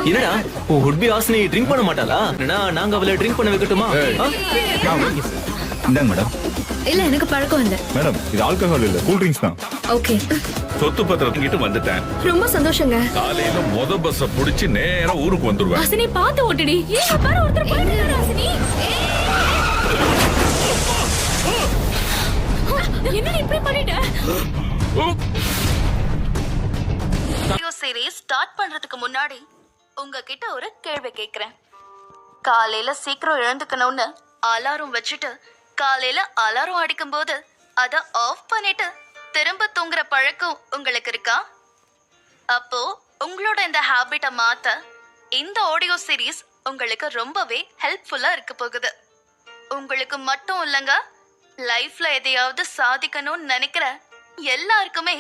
என்னடா உட்பி ஹாசினி ட்ரிங்க் பண்ண மாட்டாளா? நாங்க அவளை ட்ரிங்க் பண்ண வைக்கட்டுமா? இந்தாங்க மேடம். இல்ல எனக்கு பழக்கம் இல்ல மேடம் இது ஆல்கஹால் இல்ல, கூல் ட்ரிங்க்ஸ் தான். ஓகே சொத்து பத்திரத்துக்கிட்டு வந்துட்டேன். ரொம்ப சந்தோஷங்க. காலையில மொத பஸ் புடிச்சு நேரா ஊருக்கு வந்துருவேன். ஹாசினி பாத்து ஓட்டுடி. ஏங்க பாரு ஒருத்தர் போயிட்டாரு ஹாசினி. என்ன இப்படி பண்ணிட்ட? வீடியோ சீரிஸ் ஸ்டார்ட் பண்றதுக்கு முன்னாடி உங்ககிட்ட ஒரு கேள்வி கேக்குறேன். காலையில சீக்கிரம் எழுந்துக்கணும்னு அலாரம் வச்சுட்டு காலையில அலாரம் அடிக்கும் போது அத ஆஃப் பண்ணிட்டு திரும்ப தூங்குற பழக்கம் உங்களுக்கு இருக்கா? அப்போ உங்களோட இந்த ஹாபிட்டை மாத்த இந்த ஆடியோ சீரிஸ் உங்களுக்கு ரொம்பவே ஹெல்ப்ஃபுல்லா இருக்க போகுது. உங்களுக்கு மட்டும் இல்லைங்க, லைஃப்ல எதையாவது சாதிக்கணும்னு நினைக்கிற எல்லாருக்குமே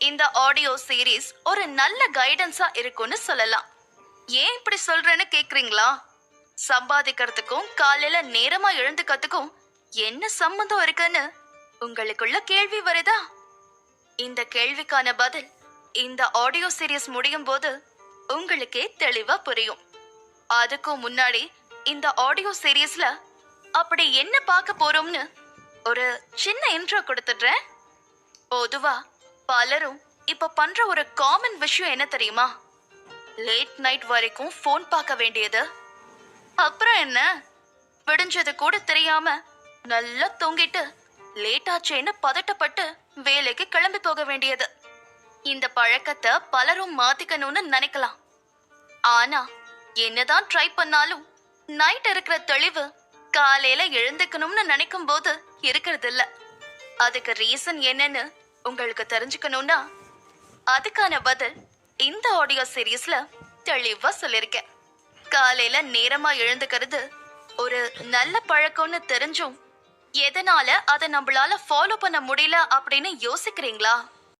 இந்த ஆடியோ சீரிஸ் ஒரு நல்ல கைடன்ஸா இருக்கும்னு சொல்லலாம். ஏன் இப்படி சொல்றேன்னு கேக்குறீங்களா? சம்பாதிக்கிறதுக்கும் காலையில நேரமா எழுந்துக்கிறதுக்கும் என்ன சம்பந்தம் இருக்குன்னு உங்களுக்குள்ள கேள்வி வருதா? இந்த கேள்விக்கான பதில் இந்த ஆடியோ சீரிஸ் முடியும் போது உங்களுக்கே தெளிவா புரியும். அதுக்கும் முன்னாடி இந்த ஆடியோ சீரிஸ்ல அப்படி என்ன பார்க்க போறோம்னு ஒரு சின்ன இன்ட்ரோ கொடுத்துடுறேன். பொதுவா பலரும் இப்ப பண்ற ஒரு காமன் விஷயம் என்ன தெரியுமா? லேட் நைட் வரைக்கும் போன் பார்க்க வேண்டியது. அப்புறம் என்ன, விடிஞ்சது கூட தெரியாம நல்லா தூங்கிட்டு லேட் ஆச்சேன்னு பதட்டப்பட்டு வேலைக்கு கிளம்பி போக வேண்டியது. இந்த பழக்கத்தை பலரும் மாத்திக்கணும்னு நினைக்கலாம். ஆனா என்னதான் ட்ரை பண்ணாலும் நைட் இருக்கிற தெளிவு காலையில எழுந்துக்கணும்னு நினைக்கும் போது இருக்கிறது இல்ல. அதுக்கு ரீசன் என்னன்னு உங்களுக்கு தெரிஞ்சுக்கணும்னா அதுக்கான பதில் இந்த ஆடியோ சீரிஸ்ல தெளிவா சொல்லிருக்கேன். காலையில நேரமா எழுந்துக்கிறது ஒரு நல்ல பழக்கம்னு தெரிஞ்சும் எதனால அதை நம்மளால ஃபாலோ பண்ண முடியல அப்படின்னு யோசிக்கிறீங்களா?